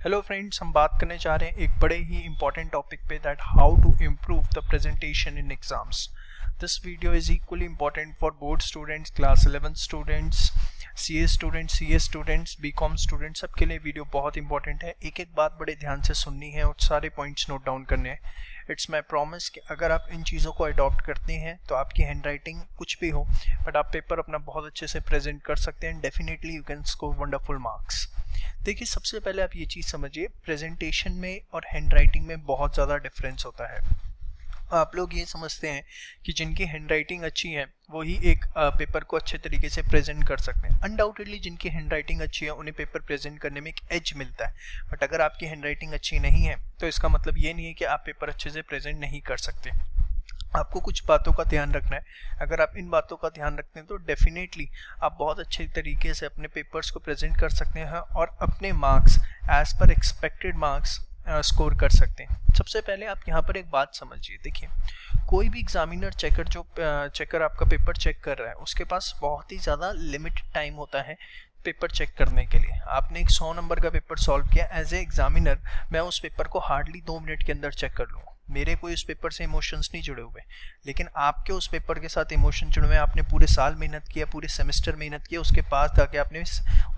Hello friends, हम बात करने जा रहे हैं एक बड़े ही इंपॉर्टेंट टॉपिक पे, that how to improve the presentation in exams. This video is equally important for board students, class 11 students, C A students, BCom students. सबके लिए वीडियो बहुत इंपॉर्टेंट है. एक एक बात बड़े ध्यान से सुननी है और सारे पॉइंट्स नोट डाउन करने हैं. इट्स माई प्रॉमिस कि अगर आप इन चीज़ों को अडॉप्ट करते हैं तो आपकी हैंड राइटिंग कुछ भी हो, बट आप पेपर अपना बहुत अच्छे से प्रेजेंट कर सकते हैं. Definitely you can score wonderful marks. देखिए, सबसे पहले आप ये चीज़ समझिए, प्रेजेंटेशन में और हैंड राइटिंग में बहुत ज़्यादा डिफरेंस होता है. आप लोग ये समझते हैं कि जिनकी हैंड राइटिंग अच्छी है वही एक पेपर को अच्छे तरीके से प्रेजेंट कर सकते हैं. अनडाउटेडली जिनकी हैंड राइटिंग अच्छी है उन्हें पेपर प्रेजेंट करने में एक एज मिलता है. बट अगर आपकी हैंड राइटिंग अच्छी नहीं है तो इसका मतलब ये नहीं है कि आप पेपर अच्छे से प्रेजेंट नहीं कर सकते. आपको कुछ बातों का ध्यान रखना है. अगर आप इन बातों का ध्यान रखते हैं तो डेफिनेटली आप बहुत अच्छे तरीके से अपने पेपर्स को प्रेजेंट कर सकते हैं और अपने marks as per expected marks score कर सकते हैं. सबसे पहले आप यहाँ पर एक बात समझिए. देखिए, कोई भी एग्जामिनर चेकर आपका पेपर चेक कर रहा है, उसके पास बहुत ही ज़्यादा लिमिटेड टाइम होता है पेपर चेक करने के लिए. आपने एक 100 नंबर का पेपर सॉल्व किया, एज ए एग्जामिनर मैं उस पेपर को हार्डली 2 मिनट के अंदर चेक कर लूँगा. मेरे कोई उस पेपर से इमोशंस नहीं जुड़े हुए, लेकिन आपके उस पेपर के साथ इमोशन जुड़े हुए. आपने पूरे साल मेहनत किया, पूरे सेमेस्टर मेहनत किया, उसके पास जाके आपने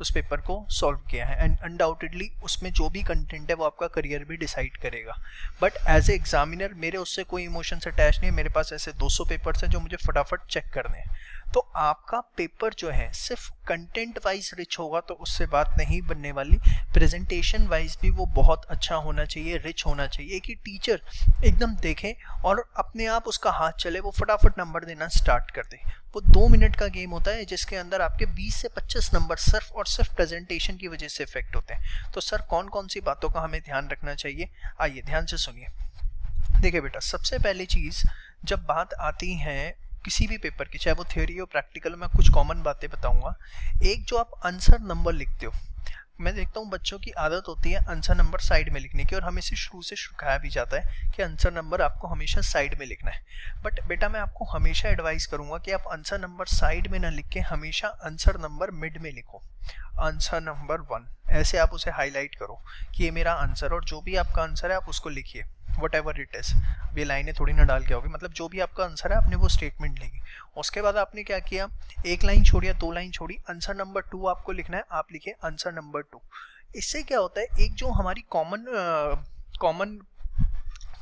उस पेपर को सॉल्व किया है, एंड अनडाउटेडली उसमें जो भी कंटेंट है वो आपका करियर भी डिसाइड करेगा. बट एज ए एग्जामिनर मेरे उससे कोई इमोशंस अटैच नहीं है. मेरे पास ऐसे 200 पेपर्स हैं जो मुझे फटाफट चेक करने हैं. तो आपका पेपर जो है सिर्फ कंटेंट वाइज रिच होगा तो उससे बात नहीं बनने वाली. प्रेजेंटेशन वाइज भी वो बहुत अच्छा होना चाहिए, रिच होना चाहिए कि टीचर एकदम देखे और अपने आप उसका हाथ चले, वो फटाफट नंबर देना स्टार्ट कर दे. वो 2 मिनट का गेम होता है जिसके अंदर आपके 20 से 25 नंबर सिर्फ और सिर्फ प्रेजेंटेशन की वजह से इफेक्ट होते हैं. तो सर कौन कौन सी बातों का हमें ध्यान रखना चाहिए, आइए ध्यान से सुनिए. देखिए बेटा, सबसे पहली चीज़ जब बात आती है किसी भी पेपर की, चाहे वो थ्योरी हो प्रैक्टिकल, मैं कुछ कॉमन बातें बताऊंगा. एक जो आप आंसर नंबर लिखते हो, मैं देखता हूँ बच्चों की आदत होती है आंसर नंबर साइड में लिखने की, और हमें इसे शुरू से सिखाया भी जाता है कि आंसर नंबर आपको हमेशा साइड में लिखना है. बट बेटा मैं आपको हमेशा एडवाइस करूंगा कि आप आंसर नंबर साइड में ना लिख के हमेशा आंसर नंबर मिड में लिखो. आंसर नंबर 1 ऐसे आप उसे हाईलाइट करो कि ये मेरा आंसर, और जो भी आपका आंसर है आप उसको लिखिए, वट एवर इट इज. अब ये लाइनें थोड़ी ना डाल के आओगे, मतलब जो भी आपका आंसर है आपने वो स्टेटमेंट लिखी. उसके बाद आपने क्या किया, एक लाइन छोड़ी या 2 लाइन छोड़ी, आंसर नंबर 2 आपको लिखना है, आप लिखिए आंसर नंबर 2. इससे क्या होता है, एक जो हमारी कॉमन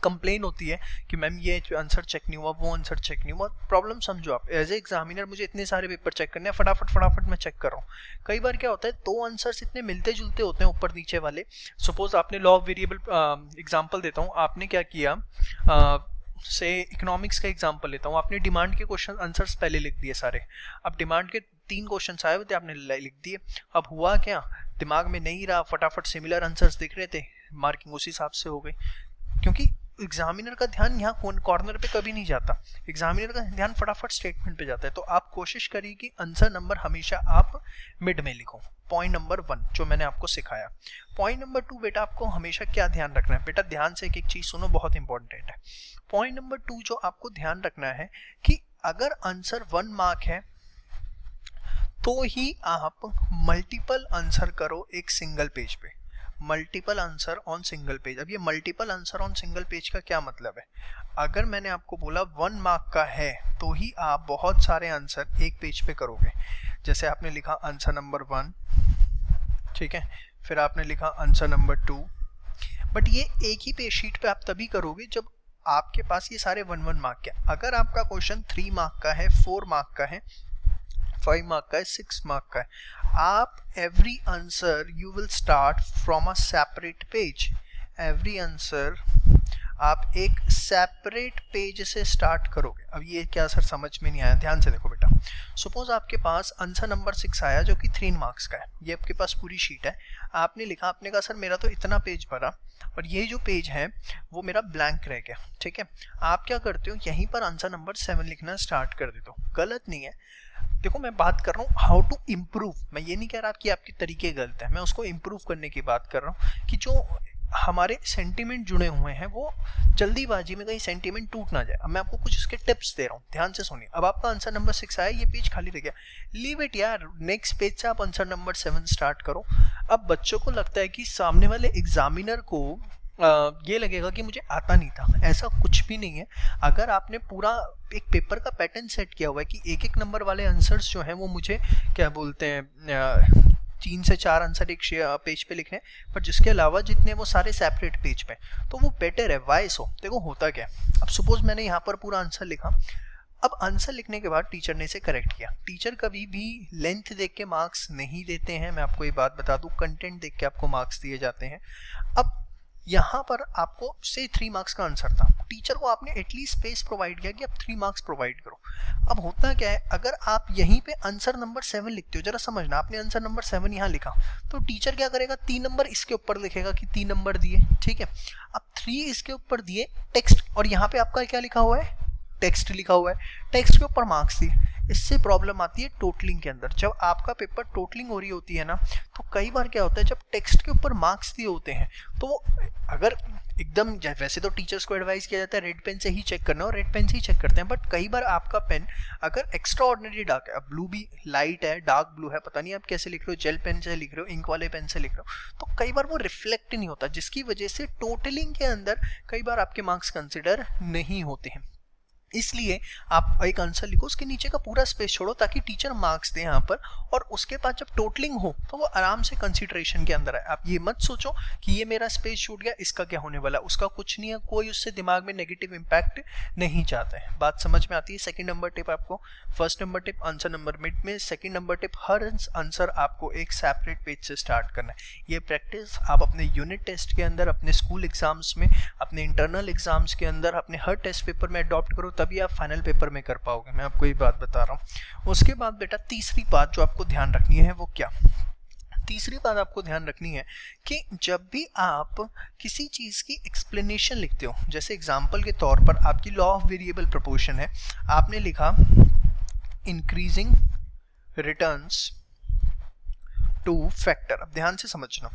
कंप्लेन होती है कि मैम ये आंसर चेक नहीं हुआ, वो आंसर चेक नहीं हुआ. प्रॉब्लम समझो आप, एज ए एग्जामिनर मुझे इतने सारे पेपर चेक करने हैं, फटाफट मैं चेक कर रहा हूँ. कई बार क्या होता है, 2 आंसर्स इतने मिलते जुलते होते हैं ऊपर नीचे वाले. सपोज आपने लॉ ऑफ वेरिएबल, एग्जाम्पल देता हूँ, आपने क्या किया, से इकोनॉमिक्स का एग्जांपल लेता हूँ, आपने डिमांड के क्वेश्चन आंसर्स पहले लिख दिए सारे. अब डिमांड के 3 क्वेश्चन आए हुए थे, आपने लिख दिए. अब हुआ क्या, दिमाग में नहीं रहा, फटाफट सिमिलर आंसर्स दिख रहे थे, मार्किंग उस हिसाब से हो गई. क्योंकि एग्जामिनर का ध्यान यहाँ कॉर्नर पे कभी नहीं जाता, एग्जामिनर का ध्यान फटाफट स्टेटमेंट पे जाता है. तो आप कोशिश करिए कि आंसर नंबर हमेशा आप मिड में लिखो. पॉइंट नंबर 1 जो मैंने आपको सिखाया. पॉइंट नंबर 2 बेटा आपको हमेशा क्या ध्यान रखना है, बेटा ध्यान से एक चीज सुनो, बहुत इंपॉर्टेंट है. पॉइंट नंबर 2 जो आपको ध्यान रखना है कि अगर आंसर 1 मार्क है तो ही आप मल्टीपल आंसर करो एक सिंगल पेज पे. Multiple answer on single page. अब ये multiple answer on single page का क्या मतलब है, अगर मैंने आपको बोला 1 मार्क का है तो ही आप बहुत सारे आंसर एक पेज पे करोगे. जैसे आपने लिखा आंसर नंबर 1, ठीक है, फिर आपने लिखा आंसर नंबर 2, बट ये एक ही पेज शीट पे आप तभी करोगे जब आपके पास ये सारे 1-1 मार्क के. अगर आपका क्वेश्चन 3 मार्क का है, 4 मार्क का है, 5 मार्क का है, 6 मार्क का है, आप every answer you will start from a separate page. Every answer आप एक सेपरेट पेज से स्टार्ट करोगे. अब ये क्या सर समझ में नहीं आया, ध्यान से देखो बेटा. सपोज आपके पास आंसर नंबर 6 आया जो कि 3 मार्क्स का है, ये आपके पास पूरी शीट है, आपने लिखा, आपने कहा सर मेरा तो इतना पेज भरा और ये जो पेज है वो मेरा ब्लैंक रह गया. ठीक है, आप क्या करते हो, यहीं पर आंसर नंबर 7 लिखना स्टार्ट कर देते हो. गलत नहीं है. देखो मैं बात कर रहा हूँ हाउ टू इम्प्रूव, मैं ये नहीं कह रहा कि आपके तरीके गलत है, मैं उसको इम्प्रूव करने की बात कर रहा हूँ कि जो हमारे सेंटीमेंट जुड़े हुए हैं वो जल्दीबाजी में कहीं सेंटीमेंट टूट ना जाए। अब मैं आपको कुछ इसके टिप्स दे रहा हूँ, ध्यान से सुनिए। अब आपका आंसर नंबर 6 आया, ये पेज खाली रह गया, लीव इट यार, नेक्स्ट पेज से आप आंसर नंबर 7 स्टार्ट करो। अब बच्चों को लगता है कि सामने वाले एग्जामिनर को ये लगेगा कि मुझे आता नहीं था, ऐसा कुछ भी नहीं है। अगर आपने पूरा एक पेपर का पैटर्न सेट किया हुआ है कि एक एक नंबर वाले आंसर्स जो हैं वो मुझे क्या बोलते हैं 3 से 4 आंसर एक पेज पे लिखने, पर जिसके अलावा जितने वो सारे सेपरेट पेज पे, तो वो बेटर है। वाई सो? देखो होता क्या है, अब सपोज मैंने यहाँ पर पूरा आंसर लिखा, अब आंसर लिखने के बाद टीचर ने इसे करेक्ट किया। टीचर कभी भी लेंथ देख के मार्क्स नहीं देते हैं, मैं आपको ये बात बता दूं, कंटेंट देख के आपको मार्क्स दिए जाते हैं। अब यहाँ पर आपको से 3 मार्क्स का आंसर था, टीचर को आपने एटलीस्ट स्पेस प्रोवाइड किया कि आप 3 मार्क्स प्रोवाइड करो। अब होता क्या है, अगर आप यहीं पे आंसर नंबर 7 लिखते हो, जरा समझना, आपने आंसर नंबर 7 यहाँ लिखा, तो टीचर क्या करेगा, 3 नंबर इसके ऊपर लिखेगा कि 3 नंबर दिए, ठीक है। अब 3 इसके ऊपर दिए टेक्स्ट, और यहाँ पे आपका क्या लिखा हुआ है, टेक्स्ट लिखा हुआ है, टेक्स्ट के ऊपर मार्क्स दिए। इससे प्रॉब्लम आती है टोटलिंग के अंदर। जब आपका पेपर टोटलिंग हो रही होती है ना, तो कई बार क्या होता है, जब टेक्स्ट के ऊपर मार्क्स दिए होते हैं तो वो अगर एकदम, वैसे तो टीचर्स को एडवाइस किया जाता है रेड पेन से ही चेक करना, और रेड पेन से ही चेक करते हैं, बट कई बार आपका पेन अगर एक्स्ट्रा ऑर्डिनरी डार्क है, अब ब्लू भी लाइट है, डार्क ब्लू है, पता नहीं आप कैसे लिख रहे हो, जेल पेन से लिख रहे हो, इंक वाले पेन से लिख रहे हो, तो कई बार वो रिफ्लेक्ट नहीं होता, जिसकी वजह से टोटलिंग के अंदर कई बार आपके मार्क्स कंसिडर नहीं होते हैं। इसलिए आप एक आंसर लिखो, उसके नीचे का पूरा स्पेस छोड़ो ताकि टीचर मार्क्स दे यहाँ पर, और उसके बाद जब टोटलिंग हो तो वो आराम से कंसिडरेशन के अंदर आए। आप ये मत सोचो कि ये मेरा स्पेस छूट गया, इसका क्या होने वाला, उसका कुछ नहीं है, कोई उससे दिमाग में नेगेटिव इम्पैक्ट नहीं चाहता है। बात समझ में आती है। सेकंड नंबर टिप आपको, first number tip answer number mid में, सेकंड नंबर टिप हर आंसर आपको एक सेपरेट पेज से स्टार्ट करना है। ये प्रैक्टिस आप अपने यूनिट टेस्ट के अंदर, अपने स्कूल एग्जाम्स में, अपने इंटरनल एग्जाम्स के अंदर, अपने हर टेस्ट पेपर में अडॉप्ट करो, तभी आप फाइनल पेपर में कर पाओगे, मैं आपको ये बात बता रहा हूँ। उसके बाद बेटा तीसरी बात जो आपको ध्यान रखनी है वो क्या, तीसरी बात आपको ध्यान रखनी है कि जब भी आप किसी चीज की एक्सप्लेनेशन लिखते हो, जैसे एग्जांपल के तौर पर आपकी लॉ ऑफ वेरिएबल प्रोपोर्शन है, आपने लिखा इंक्रीजिंग रिटर्न्स टू फैक्टर। अब ध्यान से समझना,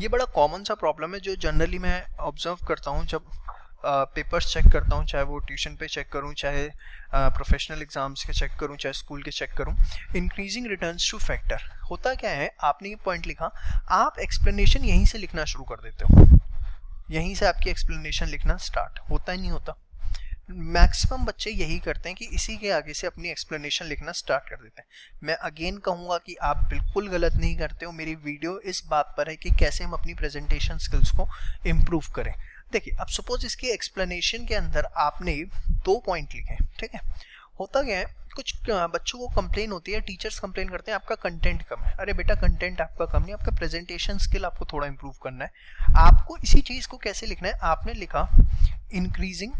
ये बड़ा कॉमन सा प्रॉब्लम है जो जनरली मैं ऑब्जर्व करता हूँ जब पेपर्स चेक करता हूँ, चाहे वो ट्यूशन पे चेक करूँ, चाहे प्रोफेशनल एग्जाम्स के चेक करूँ, चाहे स्कूल के चेक करूँ। इंक्रीजिंग रिटर्न्स टू फैक्टर होता क्या है, आपने ये पॉइंट लिखा, आप एक्सप्लेनेशन यहीं से लिखना शुरू कर देते हो, यहीं से आपकी एक्सप्लेनेशन लिखना स्टार्ट होता ही नहीं होता। मैक्सिमम बच्चे यही करते हैं कि इसी के आगे से अपनी एक्सप्लेनेशन लिखना स्टार्ट कर देते हैं। मैं अगेन कहूँगा कि आप बिल्कुल गलत नहीं करते हो। मेरी वीडियो इस बात पर है कि कैसे हम अपनी प्रेजेंटेशन स्किल्स को इम्प्रूव करें। देखिए, अब सपोज इसकी एक्सप्लेनेशन के अंदर आपने 2 पॉइंट लिखे, ठीक है। होता क्या है, कुछ बच्चों को कंप्लेन होती है, टीचर्स कंप्लेन करते हैं आपका कंटेंट कम है। अरे बेटा, कंटेंट आपका कम नहीं, आपका प्रेजेंटेशन स्किल आपको थोड़ा इंप्रूव करना है। आपको इसी चीज़ को कैसे लिखना है, आपने लिखा इंक्रीजिंग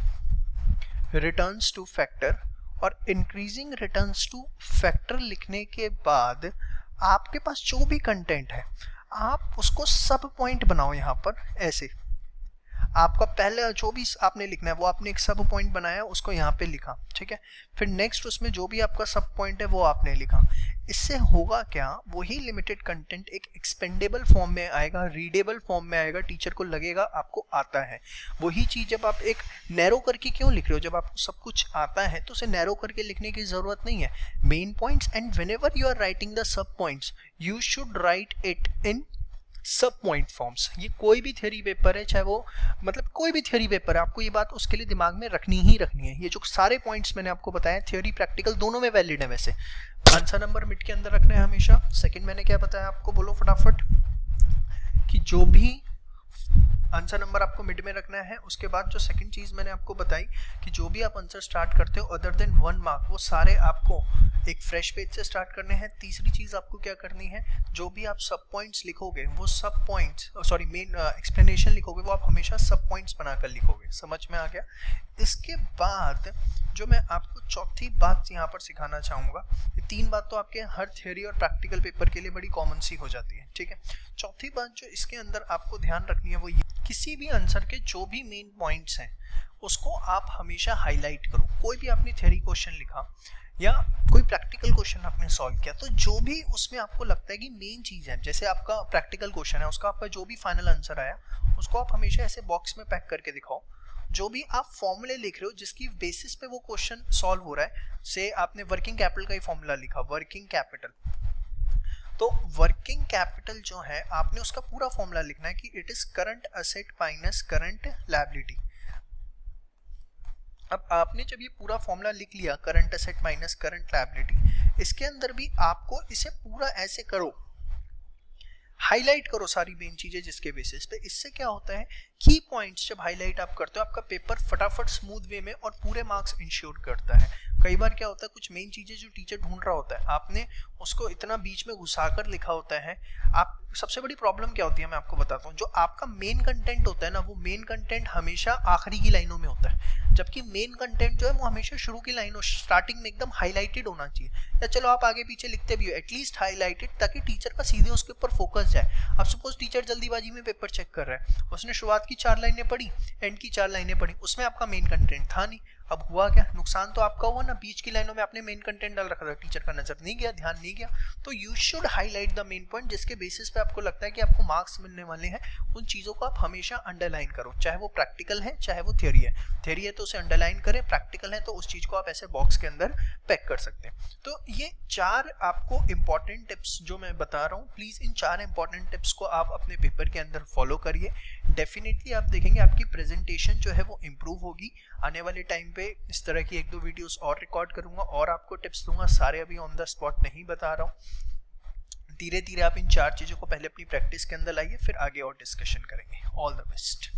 रिटर्न्स टू फैक्टर, और इंक्रीजिंग रिटर्न्स टू फैक्टर लिखने के बाद आपके पास जो भी कंटेंट है आप उसको सब पॉइंट बनाओ। यहाँ पर ऐसे आपका पहले जो भी आपने लिखना है वो आपने एक सब पॉइंट बनाया, उसको यहाँ पे लिखा, ठीक है। फिर नेक्स्ट उसमें जो भी आपका सब पॉइंट है वो आपने लिखा। इससे होगा क्या, वही लिमिटेड कंटेंट एक एक्सपेंडेबल फॉर्म में आएगा, रीडेबल फॉर्म में आएगा, टीचर को लगेगा आपको आता है। वही चीज़ जब आप एक नैरो करके क्यों लिख रहे हो, जब आपको सब कुछ आता है तो उसे नैरो करके लिखने की ज़रूरत नहीं है। Main points, and whenever you are writing the sub points you should write it in sub point forms. ये कोई भी थ्योरी पेपर है, चाहे वो मतलब कोई भी थ्योरी पेपर है, आपको ये बात उसके लिए दिमाग में रखनी ही रखनी है। ये जो सारे पॉइंट्स मैंने आपको बताया, थ्योरी प्रैक्टिकल दोनों में वैलिड है। वैसे आंसर नंबर मिड के अंदर रखना है हमेशा। सेकंड मैंने क्या बताया आपको, बोलो फटाफट, कि जो भी आंसर नंबर आपको मिड में रखना है। उसके बाद जो सेकंड चीज़ मैंने आपको बताई कि जो भी आप आंसर स्टार्ट करते हो अदर देन 1 मार्क, वो सारे आपको एक फ्रेश पेज से स्टार्ट करने हैं। तीसरी चीज़ आपको क्या करनी है, जो भी आप सब पॉइंट्स लिखोगे वो सब पॉइंट्स, सॉरी मेन एक्सप्लेनेशन लिखोगे, वो आप हमेशा सब पॉइंट्स बनाकर लिखोगे। समझ में आ गया। इसके बाद जो मैं आपको चौथी बात यहाँ पर सिखाना चाहूँगा, ये 3 बात तो आपके हर थ्योरी और प्रैक्टिकल पेपर के लिए बड़ी कॉमन सी हो जाती है, ठीक है। चौथी बात जो इसके अंदर आपको ध्यान रखनी है वो ये किसी भी आंसर के जो भी मेन पॉइंट्स हैं उसको आप हमेशा हाईलाइट करो। कोई भी आपने थ्योरी क्वेश्चन लिखा या कोई प्रैक्टिकल क्वेश्चन आपने सॉल्व किया, तो जो भी उसमें आपको लगता है कि मेन चीज है, जैसे आपका प्रैक्टिकल क्वेश्चन है उसका आपका जो भी फाइनल आंसर आया उसको आप हमेशा ऐसे बॉक्स में पैक करके दिखाओ। जो भी आप फॉर्मूले लिख रहे हो जिसकी बेसिस पे वो क्वेश्चन सॉल्व हो रहा है, से आपने वर्किंग कैपिटल का ही फॉर्मूला लिखा, वर्किंग कैपिटल, तो वर्किंग कैपिटल जो है आपने उसका पूरा फॉर्मूला लिखना है कि it is current asset minus current liability. अब आपने जब ये पूरा फॉर्मूला लिख लिया, current asset minus current liability, इसके अंदर भी आपको इसे पूरा ऐसे करो, हाईलाइट करो सारी मेन चीजें जिसके बेसिस पे। इससे क्या होता है, की पॉइंट्स जब हाईलाइट आप करते हो आपका पेपर फटाफट स्मूथ वे में और पूरे मार्क्स इंश्योर करता है। कई बार क्या होता है, कुछ मेन चीजें जो टीचर ढूंढ रहा होता है आपने उसको इतना बीच में घुसाकर लिखा होता है। आप सबसे बड़ी प्रॉब्लम क्या होती है मैं आपको बताता हूँ, जो आपका मेन कंटेंट होता है ना, वो मेन कंटेंट हमेशा आखिरी की लाइनों में होता है, जबकि मेन कंटेंट जो है वो हमेशा शुरू की लाइनों, स्टार्टिंग में एकदम हाईलाइटेड होना चाहिए, या चलो आप आगे पीछे लिखते भी हो एटलीस्ट हाईलाइटेड, ताकि टीचर का सीधे उसके ऊपर फोकस जाए। अब सपोज टीचर जल्दीबाजी में पेपर चेक कर रहा है, उसने शुरुआत की 4 लाइनें पढ़ी, एंड की 4 लाइनें पढ़ी, उसमें आपका मेन कंटेंट था नहीं। अब हुआ क्या, नुकसान तो आपका हुआ ना, बीच की लाइनों में आपने मेन कंटेंट डाल रखा था, टीचर का नजर नहीं गया, ध्यान नहीं गया। तो you should highlight the main point, जिसके बेसिस पे आपको लगता है कि आपको मार्क्स मिलने वाले हैं। उन चीजों को आप हमेशा अंडरलाइन करो, चाहे वो प्रैक्टिकल है चाहे वो थ्योरी है। थ्योरी है तो उसे अंडरलाइन करें, प्रैक्टिकल है तो उस चीज को आप ऐसे बॉक्स के अंदर पैक कर सकते हैं। तो ये 4 आपको इंपॉर्टेंट टिप्स जो मैं बता रहा हूँ, प्लीज इन 4 इंपॉर्टेंट टिप्स को आप अपने पेपर के अंदर फॉलो करिए। डेफिनेटली आप देखेंगे आपकी प्रेजेंटेशन जो है वो इम्प्रूव होगी। आने वाले टाइम पे इस तरह की 1-2 वीडियोस और रिकॉर्ड करूंगा और आपको टिप्स दूंगा, सारे अभी ऑन द स्पॉट नहीं बता रहा हूँ। धीरे धीरे आप इन 4 चीजों को पहले अपनी प्रैक्टिस के अंदर लाइए, फिर आगे और डिस्कशन करेंगे। All the best.